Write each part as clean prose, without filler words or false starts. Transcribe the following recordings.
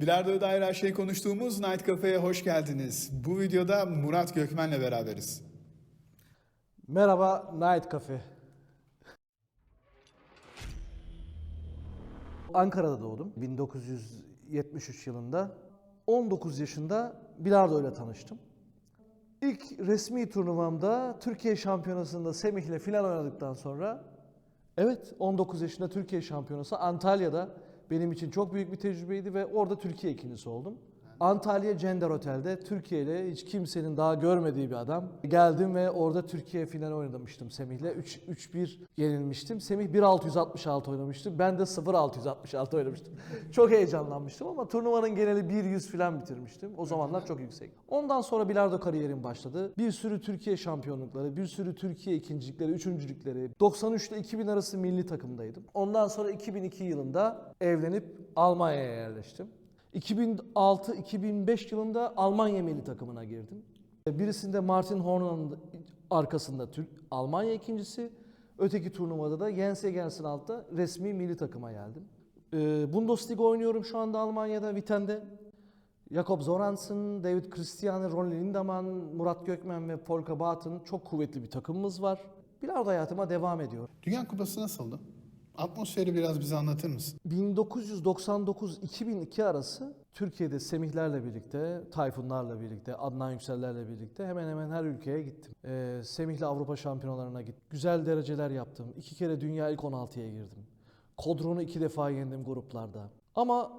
Bilardo'ya dair her şeyi konuştuğumuz Night Cafe'ye hoş geldiniz. Bu videoda Murat Gökmen'le beraberiz. Merhaba Night Cafe. Ankara'da doğdum 1973 yılında. 19 yaşında bilardo ile tanıştım. İlk resmi turnuvamda Türkiye Şampiyonası'nda Semih'le final oynadıktan sonra 19 yaşında Türkiye Şampiyonası Antalya'da benim için çok büyük bir tecrübeydi ve orada Türkiye ikincisi oldum. Antalya Cender Otel'de Türkiye ile hiç kimsenin daha görmediği bir adam. Geldim ve orada Türkiye finali oynamıştım Semih'le. 3-1 yenilmiştim. Semih 1.666 oynamıştı. Ben de 0.666 oynamıştım. Çok heyecanlanmıştım ama turnuvanın geneli 1.100 falan bitirmiştim. O zamanlar çok yüksek. Ondan sonra bilardo kariyerim başladı. Bir sürü Türkiye şampiyonlukları, bir sürü Türkiye ikincilikleri, üçüncülükleri. 93 ile 2000 arası milli takımdaydım. Ondan sonra 2002 yılında evlenip Almanya'ya yerleştim. 2006-2005 yılında Almanya milli takımına girdim. Birisinde Martin Horn'un arkasında Almanya ikincisi, öteki turnuvada da Jens Egensen altta resmi milli takıma geldim. Bundesliga oynuyorum şu anda Almanya'da, Witten'de. Jakob Sorensen, David Christian, Ronny Lindemann, Murat Gökmen ve Volker Baten çok kuvvetli bir takımımız var. Bilardo hayatıma devam ediyor. Dünya Kupası nasıldı? Atmosferi biraz bize anlatır mısın? 1999-2002 arası Türkiye'de Semihlerle birlikte, Tayfunlarla birlikte, Adnan Yüksellerle birlikte hemen hemen her ülkeye gittim. Semih'le Avrupa Şampiyonalarına gittim. Güzel dereceler yaptım. 2 kere dünya ilk 16'ya girdim. Kodron'u 2 defa yendim gruplarda. Ama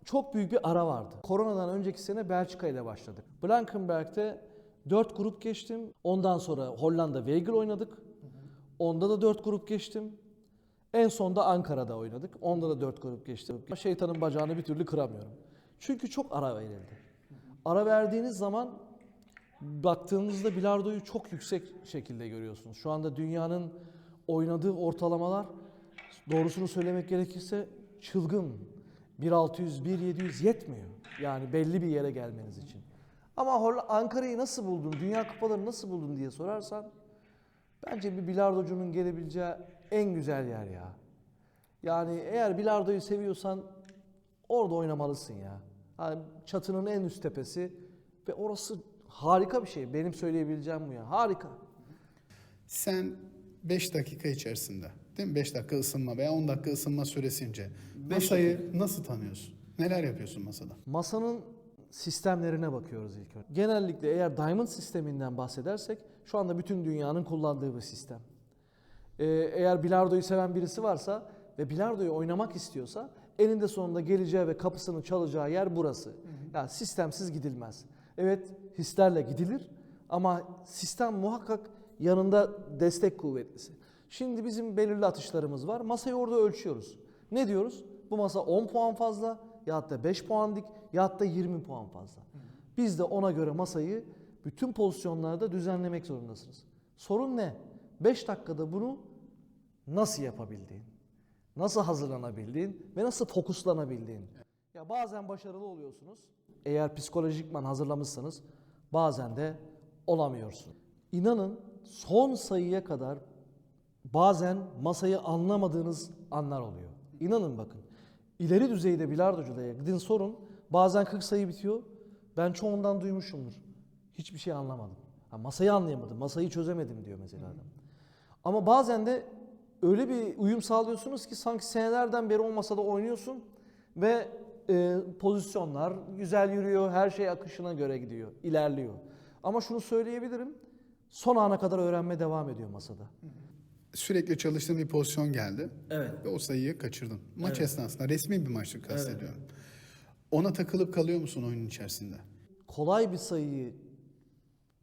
çok büyük bir ara vardı. Koronadan önceki sene Belçika ile başladık. Blankenberg'de 4 grup geçtim. Ondan sonra Hollanda Weigl oynadık. Onda da 4 grup geçtim. En sonda Ankara'da oynadık. Onda da 4 grup geçti. Şeytanın bacağını bir türlü kıramıyorum. Çünkü çok ara verildi. Ara verdiğiniz zaman baktığınızda bilardoyu çok yüksek şekilde görüyorsunuz. Şu anda dünyanın oynadığı ortalamalar, doğrusunu söylemek gerekirse çılgın. 1.600, 1.700 yetmiyor. Yani belli bir yere gelmeniz için. Ama Ankara'yı nasıl buldun, Dünya Kupalarını nasıl buldun diye sorarsan bence bir bilardocunun gelebileceği en güzel yer ya. Yani eğer bilardoyu seviyorsan orada oynamalısın ya. Yani çatının en üst tepesi ve orası harika bir şey. Benim söyleyebileceğim bu ya. Harika. Sen 5 dakika içerisinde, değil mi? 5 dakika ısınma veya 10 dakika ısınma süresince masayı nasıl tanıyorsun? Neler yapıyorsun masada? Masanın sistemlerine bakıyoruz ilk önce. Genellikle eğer Diamond sisteminden bahsedersek şu anda bütün dünyanın kullandığı bir sistem. Eğer bilardoyu seven birisi varsa ve bilardoyu oynamak istiyorsa eninde sonunda geleceği ve kapısını çalacağı yer burası. Yani sistemsiz gidilmez. Evet, hislerle gidilir ama sistem muhakkak yanında destek kuvvetlisi. Şimdi bizim belirli atışlarımız var. Masayı orada ölçüyoruz. Ne diyoruz? Bu masa 10 puan fazla, ya da 5 puan dik, ya da 20 puan fazla. Biz de ona göre masayı bütün pozisyonlarda düzenlemek zorundasınız. Sorun ne? 5 dakikada bunu nasıl yapabildiğin, nasıl hazırlanabildiğin ve nasıl fokuslanabildiğin. Ya bazen başarılı oluyorsunuz. Eğer psikolojikman hazırlamışsanız bazen de olamıyorsunuz. İnanın son sayıya kadar bazen masayı anlamadığınız anlar oluyor. İnanın bakın. İleri düzeyde bilardocuya gidin sorun. Bazen 40 sayı bitiyor. Ben çoğundan duymuşumdur. Hiçbir şey anlamadım. Masayı anlayamadım, masayı çözemedim diyor mesela adam. Ama bazen de öyle bir uyum sağlıyorsunuz ki sanki senelerden beri o masada oynuyorsun ve pozisyonlar güzel yürüyor, her şey akışına göre gidiyor, ilerliyor. Ama şunu söyleyebilirim, son ana kadar öğrenmeye devam ediyor masada. Sürekli çalıştığın bir pozisyon geldi. Evet. Ve o sayıyı kaçırdın. Maç esnasında resmi bir maçlık kastediyorum. Ona takılıp kalıyor musun oyunun içerisinde? Kolay bir sayıyı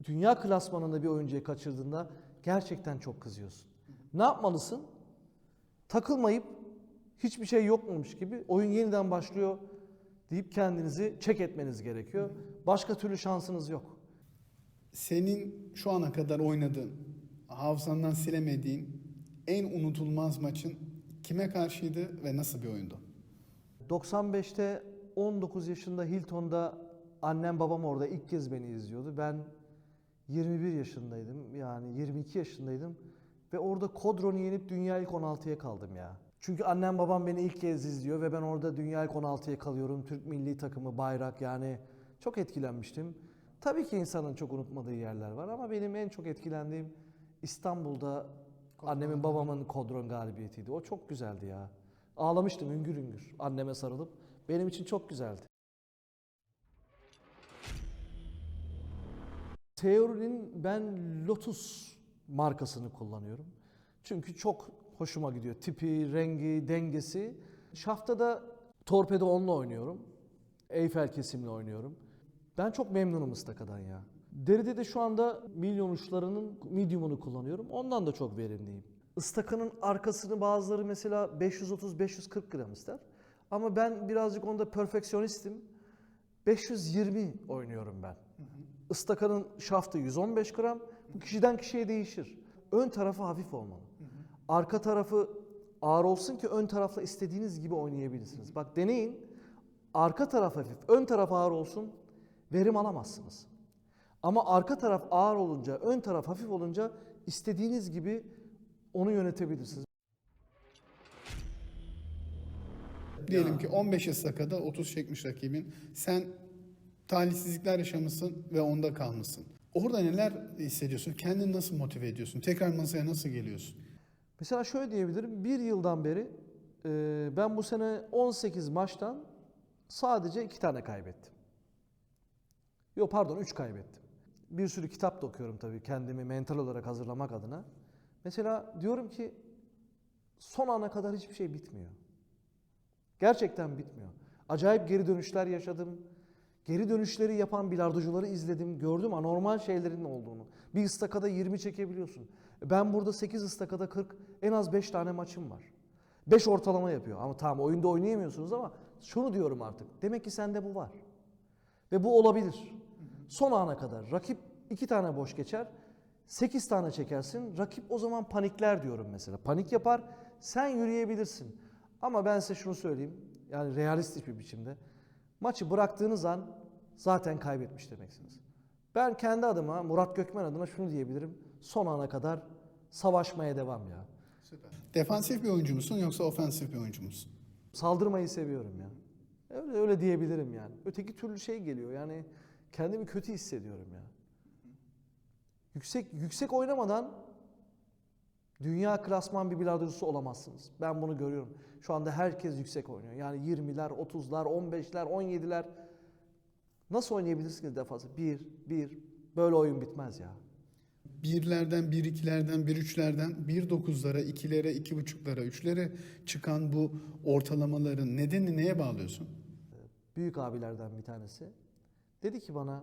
dünya klasmanında bir oyuncuya kaçırdığında gerçekten çok kızıyorsun. Ne yapmalısın? Takılmayıp hiçbir şey yokmuş gibi oyun yeniden başlıyor deyip kendinizi check etmeniz gerekiyor. Başka türlü şansınız yok. Senin şu ana kadar oynadığın, hafızandan silemediğin en unutulmaz maçın kime karşıydı ve nasıl bir oyundu? 95'te 19 yaşında Hilton'da annem babam orada ilk kez beni izliyordu. Ben 21 yaşındaydım, yani 22 yaşındaydım ve orada Kodron'u yenip dünya ilk 16'ya kaldım ya. Çünkü annem babam beni ilk kez izliyor ve ben orada dünya ilk 16'ya kalıyorum. Türk milli takımı, bayrak, yani çok etkilenmiştim. Tabii ki insanın çok unutmadığı yerler var ama benim en çok etkilendiğim İstanbul'da annemin babamın Kodron galibiyetiydi. O çok güzeldi ya. Ağlamıştım hüngür hüngür anneme sarılıp. Benim için çok güzeldi. Theory'nin ben Lotus markasını kullanıyorum. Çünkü çok hoşuma gidiyor. Tipi, rengi, dengesi. Şafta da Torpedo 10'la oynuyorum. Eiffel kesimle oynuyorum. Ben çok memnunum ıstaka'dan ya. Deride de şu anda milyon uçlarının medium'unu kullanıyorum. Ondan da çok verimliyim. Istakanın arkasını bazıları mesela 530-540 gram ister. Ama ben birazcık onda perfeksiyonistim. 520 oynuyorum ben. Istakanın şaftı 115 gram. Bu kişiden kişiye değişir. Ön tarafı hafif olmalı. Arka tarafı ağır olsun ki ön tarafla istediğiniz gibi oynayabilirsiniz. Bak deneyin. Arka taraf hafif, ön taraf ağır olsun. Verim alamazsınız. Ama arka taraf ağır olunca, ön taraf hafif olunca istediğiniz gibi onu yönetebilirsiniz. Diyelim ki 15 ıstakada 30 çekmiş rakibin. Sen talihsizlikler yaşamışsın ve onda kalmışsın. Orada neler hissediyorsun? Kendini nasıl motive ediyorsun? Tekrar masaya nasıl geliyorsun? Mesela şöyle diyebilirim, bir yıldan beri ben bu sene 18 maçtan sadece 2 tane kaybettim. Yok pardon 3 kaybettim. Bir sürü kitap da okuyorum tabii kendimi mental olarak hazırlamak adına. Mesela diyorum ki son ana kadar hiçbir şey bitmiyor. Gerçekten bitmiyor. Acayip geri dönüşler yaşadım. Geri dönüşleri yapan bilardocuları izledim. Gördüm anormal şeylerin olduğunu. Bir ıstakada 20 çekebiliyorsun. Ben burada 8 ıstakada 40, en az 5 tane maçım var. 5 ortalama yapıyor. Ama tamam oyunda oynayamıyorsunuz ama şunu diyorum artık. Demek ki sende bu var. Ve bu olabilir. Son ana kadar. Rakip 2 tane boş geçer. 8 tane çekersin. Rakip o zaman panikler diyorum mesela. Panik yapar. Sen yürüyebilirsin. Ama ben size şunu söyleyeyim. Yani realistik bir biçimde. Maçı bıraktığınız an zaten kaybetmiş demeksiniz. Ben kendi adıma, Murat Gökmen adına şunu diyebilirim. Son ana kadar savaşmaya devam ya. Süper. Defansif bir oyuncu musun yoksa ofensif bir oyuncu musun? Saldırmayı seviyorum ya. Öyle diyebilirim yani. Öteki türlü şey geliyor yani kendimi kötü hissediyorum ya. Yüksek oynamadan dünya klasman bir bilardocusu olamazsınız. Ben bunu görüyorum. Şu anda herkes yüksek oynuyor. Yani 20'ler, 30'lar, 15'ler, 17'ler. Nasıl oynayabilirsiniz defansı? Bir. Böyle oyun bitmez ya. Birlerden, bir ikilerden, bir üçlerden, bir dokuzlara, ikilere, 2,5'lara, üçlere çıkan bu ortalamaların nedenini neye bağlıyorsun? Büyük abilerden bir tanesi. Dedi ki bana,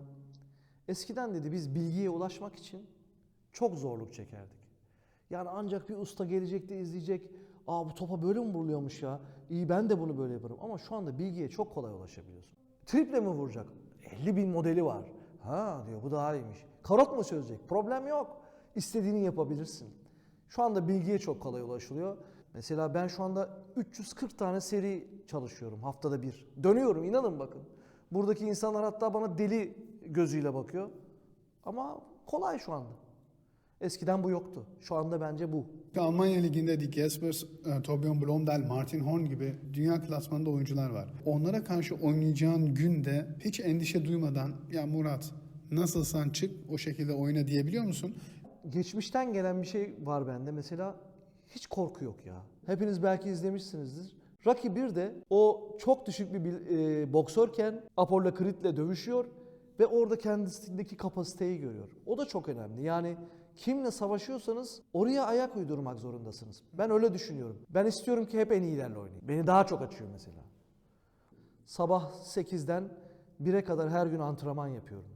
eskiden dedi biz bilgiye ulaşmak için çok zorluk çekerdik. Yani ancak bir usta gelecek de izleyecek. Aa bu topa böyle mi vuruluyormuş ya? İyi ben de bunu böyle yaparım. Ama şu anda bilgiye çok kolay ulaşabiliyorsun. Triple mi vuracak? 50 bin modeli var. Ha diyor bu daha iyiymiş. Karot mu çözecek? Problem yok. İstediğini yapabilirsin. Şu anda bilgiye çok kolay ulaşılıyor. Mesela ben şu anda 340 tane seri çalışıyorum haftada bir. Dönüyorum inanın bakın. Buradaki insanlar hatta bana deli gözüyle bakıyor. Ama kolay şu anda. Eskiden bu yoktu. Şu anda bence bu. Almanya Ligi'nde Dick Jaspers, Torbjörn Blomdahl, Martin Horn gibi dünya klasmanında oyuncular var. Onlara karşı oynayacağın günde hiç endişe duymadan ya Murat nasılsan çık o şekilde oyna diyebiliyor musun? Geçmişten gelen bir şey var bende. Mesela hiç korku yok ya. Hepiniz belki izlemişsinizdir. Rocky 1'de o çok düşük bir boksörken Apollo Creed'le dövüşüyor ve orada kendisindeki kapasiteyi görüyor. O da çok önemli. Yani kimle savaşıyorsanız oraya ayak uydurmak zorundasınız. Ben öyle düşünüyorum. Ben istiyorum ki hep en iyilerle oynayayım. Beni daha çok açıyor mesela. Sabah 8'den 1'e kadar her gün antrenman yapıyorum.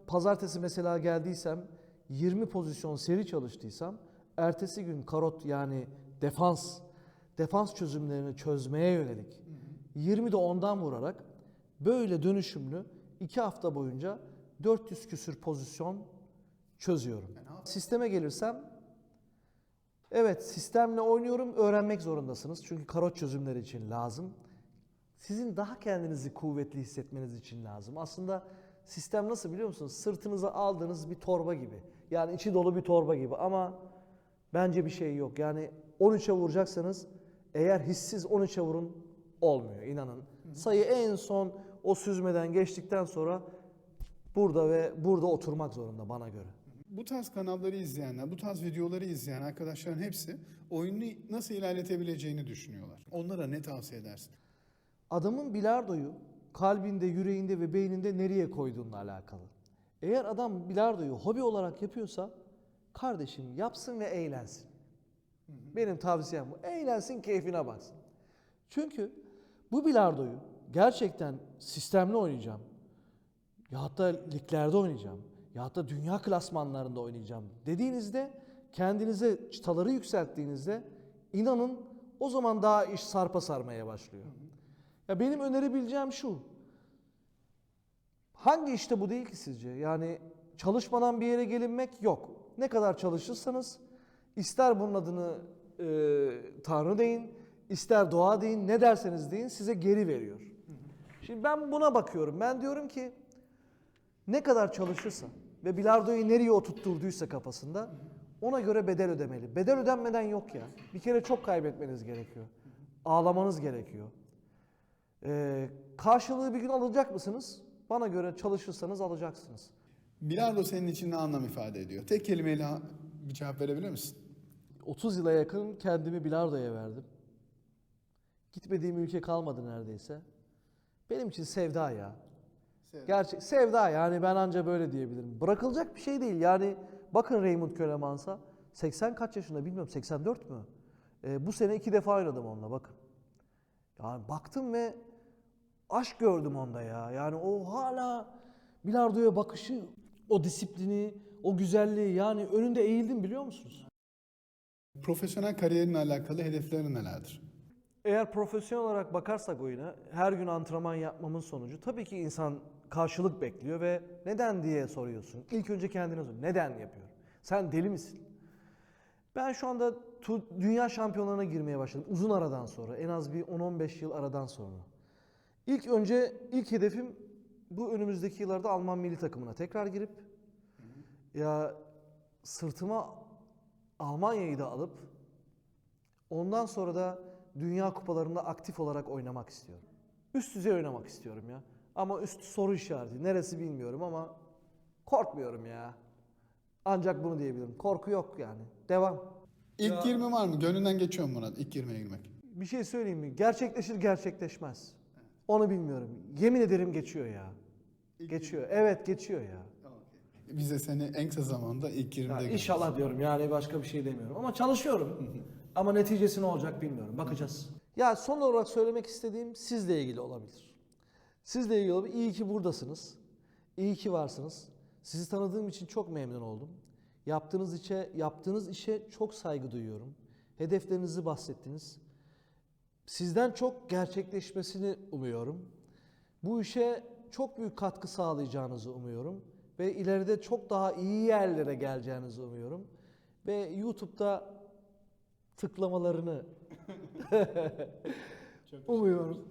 Pazartesi mesela geldiysem 20 pozisyon seri çalıştıysam ertesi gün karot yani defans çözümlerini çözmeye yönelik 20'de 10'dan vurarak böyle dönüşümlü 2 hafta boyunca 400 küsür pozisyon çözüyorum. Sisteme gelirsem evet sistemle oynuyorum öğrenmek zorundasınız. Çünkü karot çözümleri için lazım. Sizin daha kendinizi kuvvetli hissetmeniz için lazım. Aslında sistem nasıl biliyor musunuz? Sırtınıza aldığınız bir torba gibi. Yani içi dolu bir torba gibi ama bence bir şey yok. Yani 13'e vuracaksanız eğer hissiz 13'e vurun olmuyor inanın. Sayı en son o süzmeden geçtikten sonra burada ve burada oturmak zorunda bana göre. Bu tarz kanalları izleyenler, bu tarz videoları izleyen arkadaşların hepsi oyunu nasıl ilerletebileceğini düşünüyorlar. Onlara ne tavsiye edersin? Adamın bilardoyu kalbinde, yüreğinde ve beyninde nereye koyduğunla alakalı. Eğer adam bilardoyu hobi olarak yapıyorsa kardeşim yapsın ve eğlensin. Benim tavsiyem bu. Eğlensin, keyfine baksın. Çünkü bu bilardoyu gerçekten sistemli oynayacağım. Ya hatta liglerde oynayacağım. Ya hatta dünya klasmanlarında oynayacağım dediğinizde, kendinize çıtaları yükselttiğinizde inanın o zaman daha iş sarpa sarmaya başlıyor. Ya benim önerebileceğim şu. Hangi işte bu değil ki sizce? Yani çalışmadan bir yere gelinmek yok. Ne kadar çalışırsanız ister bunun adını Tanrı deyin, ister doğa deyin, ne derseniz deyin size geri veriyor. Şimdi ben buna bakıyorum. Ben diyorum ki ne kadar çalışırsa ve bilardoyu nereye oturtturduysa kafasında ona göre bedel ödemeli. Bedel ödenmeden yok ya. Bir kere çok kaybetmeniz gerekiyor. Ağlamanız gerekiyor. Karşılığı bir gün alacak mısınız? Bana göre çalışırsanız alacaksınız. Bilardo senin için ne anlam ifade ediyor? Tek kelimeyle bir cevap verebilir misin? 30 yıla yakın kendimi bilardoya verdim. Gitmediğim ülke kalmadı neredeyse. Benim için sevda ya. Gerçek sevda yani ben anca böyle diyebilirim. Bırakılacak bir şey değil. Yani bakın Raymond Kölemans'a 80 kaç yaşında bilmiyorum 84 mü? Bu sene 2 defa oynadım onunla bakın. Yani baktım ve aşk gördüm onda ya. Yani o hala bilardoya bakışı, o disiplini, o güzelliği yani önünde eğildim biliyor musunuz? Profesyonel kariyerinle alakalı hedeflerin nelerdir? Eğer profesyonel olarak bakarsak oyuna her gün antrenman yapmamın sonucu tabii ki insan karşılık bekliyor ve neden diye soruyorsun. İlk önce kendine sor. Neden yapıyorum? Sen deli misin? Ben şu anda dünya şampiyonlarına girmeye başladım. Uzun aradan sonra. En az bir 10-15 yıl aradan sonra. İlk hedefim bu önümüzdeki yıllarda Alman milli takımına tekrar girip ya sırtıma Almanya'yı da alıp ondan sonra da dünya kupalarında aktif olarak oynamak istiyorum. Üst düzey oynamak istiyorum ya. Ama üst soru işareti. Neresi bilmiyorum ama korkmuyorum ya. Ancak bunu diyebilirim. Korku yok yani. Devam. İlk 20 var mı? Gönlünden geçiyor mu Murat ilk 20'ye girmek? Bir şey söyleyeyim mi? Gerçekleşir gerçekleşmez. Onu bilmiyorum. Yemin ederim geçiyor ya. Geçiyor. Evet geçiyor ya. Biz de seni en kısa zamanda ilk 20'de göreceğiz. İnşallah diyorum yani başka bir şey demiyorum. Ama çalışıyorum. Ama neticesi ne olacak bilmiyorum. Bakacağız. Ya son olarak söylemek istediğim sizle ilgili olabilir. Sizle ilgili olabilir. İyi ki buradasınız. İyi ki varsınız. Sizi tanıdığım için çok memnun oldum. Yaptığınız işe çok saygı duyuyorum. Hedeflerinizi bahsettiniz. Sizden çok gerçekleşmesini umuyorum. Bu işe çok büyük katkı sağlayacağınızı umuyorum. Ve ileride çok daha iyi yerlere geleceğinizi umuyorum. Ve YouTube'da tıklamalarını umuyorum.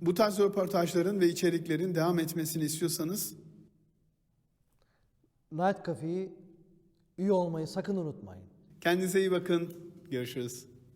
Bu tarz röportajların ve içeriklerin devam etmesini istiyorsanız Night Cafe'yi üye olmayı sakın unutmayın. kendinize iyi bakın. Görüşürüz.